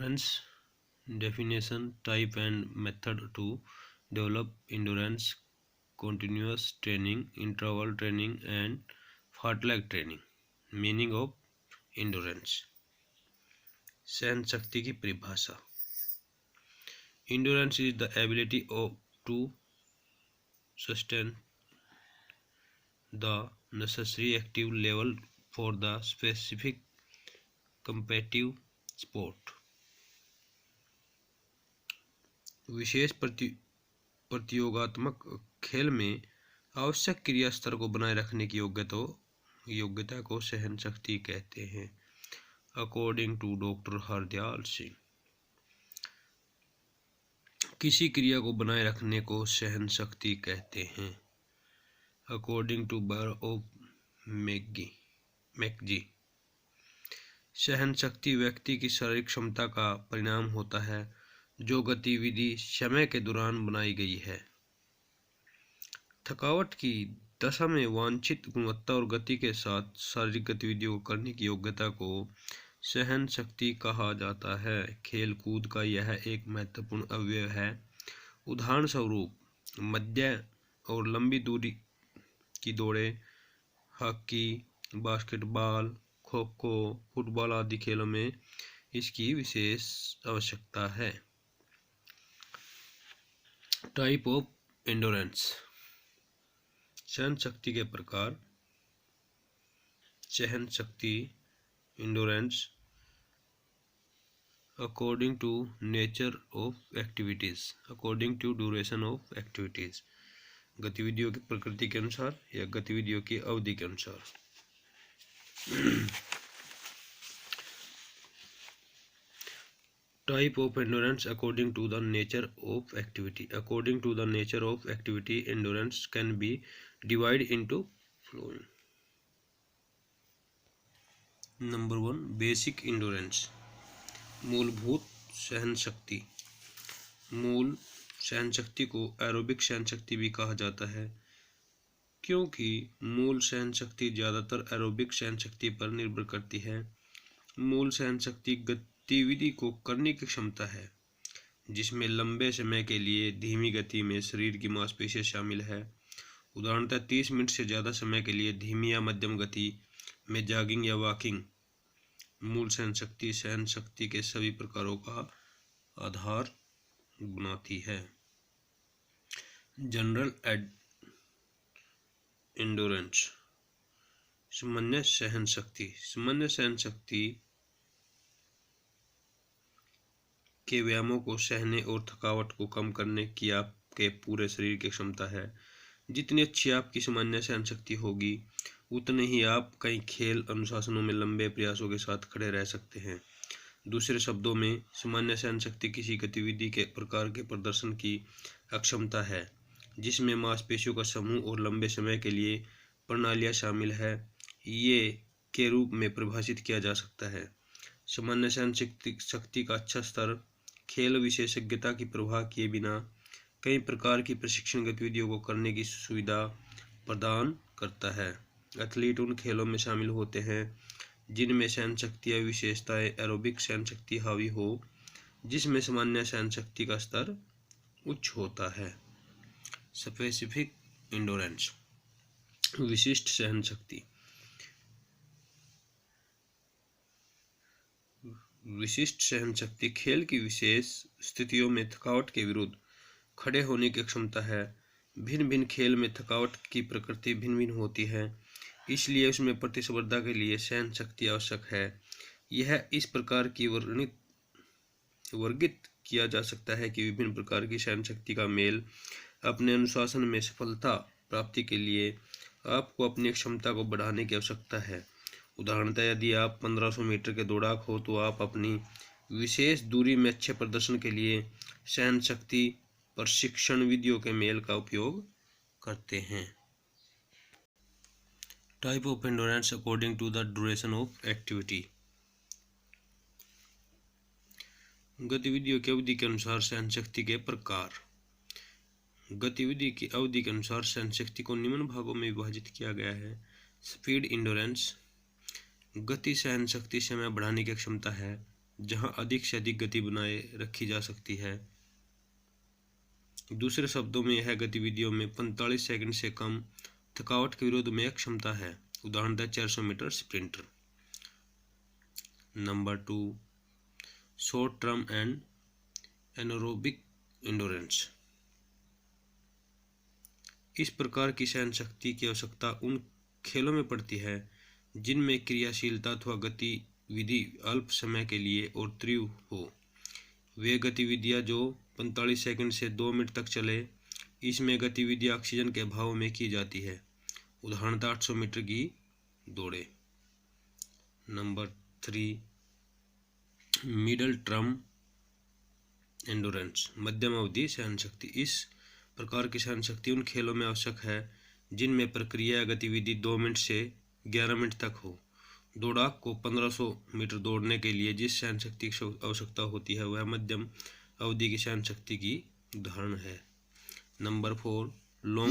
Endurance definition, type and method to develop endurance: continuous training, interval training and fartlek training. Meaning of endurance. सहन शक्ति की परिभाषा: endurance is the ability to sustain the necessary active level for the specific competitive sport. विशेष प्रतियोगात्मक खेल में आवश्यक क्रिया स्तर को बनाए रखने की योग्यता को सहन शक्ति कहते हैं। According to doctor Hardayal Singh, किसी क्रिया को बनाए रखने को सहन शक्ति कहते हैं। अकॉर्डिंग टू ऑफ मैकजी, सहन शक्ति व्यक्ति की शारीरिक क्षमता का परिणाम होता है जो गतिविधि समय के दौरान बनाई गई है। थकावट की दशा में वांछित गुणवत्ता और गति के साथ शारीरिक गतिविधियों को करने की योग्यता को सहन शक्ति कहा जाता है। खेल कूद का यह एक महत्वपूर्ण अवयव है। उदाहरण स्वरूप मध्य और लंबी दूरी की दौड़ें, hockey, basketball, kho kho, football आदि खेलों में इसकी विशेष आवश्यकता है। टाइप ऑफ एंडोरेंस, सहन शक्ति के प्रकार। सहन शक्ति endurance according to nature of activities, according to duration of activities, गतिविधियों की प्रकृति के अनुसार या गतिविधियों की अवधि के अनुसार। Type of endurance according to the nature of activity. According to the nature of activity, endurance can be divided into following. Number 1, basic endurance, मूलभूत सहन शक्ति। मूल सहन शक्ति को एरोबिक सहन शक्ति भी कहा जाता है क्योंकि मूल सहन शक्ति ज़्यादातर एरोबिक सहन शक्ति पर निर्भर करती है। मूल सहन शक्ति गतिविधि को करने की क्षमता है जिसमें लंबे समय के लिए धीमी गति में शरीर की मांसपेशियां शामिल है। उदाहरणतः 30 मिनट से ज़्यादा समय के लिए धीमी या मध्यम गति में जॉगिंग या वॉकिंग मूल सहन शक्ति के सभी प्रकारों का आधार बनाती है। जनरल एंडोरेंस, सामान्य सहन शक्ति। सामान्य सहन शक्ति के व्यायामों को सहने और थकावट को कम करने की आपके पूरे शरीर की क्षमता है। जितनी अच्छी आपकी सामान्य सहन शक्ति होगी उतने ही आप कई खेल अनुशासनों में लंबे प्रयासों के साथ खड़े रह सकते हैं। दूसरे शब्दों में, सामान्य सहन शक्ति किसी गतिविधि के प्रकार के प्रदर्शन की अक्षमता है जिसमें मांसपेशियों का समूह और लंबे समय के लिए प्रणालियां शामिल है। ये के रूप में परिभाषित किया जा सकता है। सामान्य सहन शक्ति का अच्छा स्तर खेल विशेषज्ञता की परवाह किए बिना कई प्रकार की प्रशिक्षण गतिविधियों को करने की सुविधा प्रदान करता है। एथलीट उन खेलों में शामिल होते हैं जिनमें सहन शक्ति या विशेषताएं एरोबिक सहन शक्ति हावी हो जिसमें सामान्य सहन शक्ति का स्तर उच्च होता है। स्पेसिफिक एंडोरेंस, विशिष्ट सहन शक्ति। विशिष्ट सहन शक्ति खेल की विशेष स्थितियों में थकावट के विरुद्ध खड़े होने की क्षमता है। भिन्न भिन्न खेल में थकावट की प्रकृति भिन्न भिन्न होती है, इसलिए उसमें प्रतिस्पर्धा के लिए सहन शक्ति आवश्यक है। यह इस प्रकार की वर्गित किया जा सकता है कि विभिन्न प्रकार की सहन शक्ति का मेल अपने अनुशासन में सफलता प्राप्ति के लिए आपको अपनी क्षमता को बढ़ाने की आवश्यकता है। उदाहरणतः यदि आप 1500 मीटर के दौड़ाक हो तो आप अपनी विशेष दूरी में अच्छे प्रदर्शन के लिए सहन शक्ति प्रशिक्षण विधियों के मेल का उपयोग करते हैं। Type of endurance according to the duration of activity, गतिविधियों की अवधि के अनुसार सहन शक्ति के प्रकार। गतिविधि की अवधि के अनुसार सहन शक्ति को निम्न भागों में विभाजित किया गया है। स्पीड एंडोरेंस, गति सहन शक्ति समय बढ़ाने की क्षमता है। जहां अधिक से अधिक गति बनाए रखी जा सकती है। दूसरे शब्दों में यह गतिविधियों में 45 सेकंड से कम थकावट के विरोध में एक क्षमता है। उदाहरणतः 400 metre sprinter. Number 2, short term and anaerobic endurance. इस प्रकार की सहनशक्ति की आवश्यकता उन खेलों में पड़ती है जिनमें क्रियाशीलता अथवा गतिविधि अल्प समय के लिए और तीव्र हो। वे गतिविधियां जो 45 सेकंड से 2 मिनट तक चले, इसमें गतिविधि ऑक्सीजन के अभाव में की जाती है। उदाहरणतः 800 मीटर की दौड़े। नंबर 3, मिडल टर्म एंडोरेंस, मध्यम अवधि सहनशक्ति। इस प्रकार की सहनशक्ति उन खेलों में आवश्यक है जिनमें प्रक्रिया या गतिविधि 2 मिनट से 11 मिनट तक हो। दौड़ाक को 1500 मीटर दौड़ने के लिए जिस सहनशक्ति की आवश्यकता होती है वह मध्यम अवधि की सहनशक्ति की उदाहरण है। Number 4, long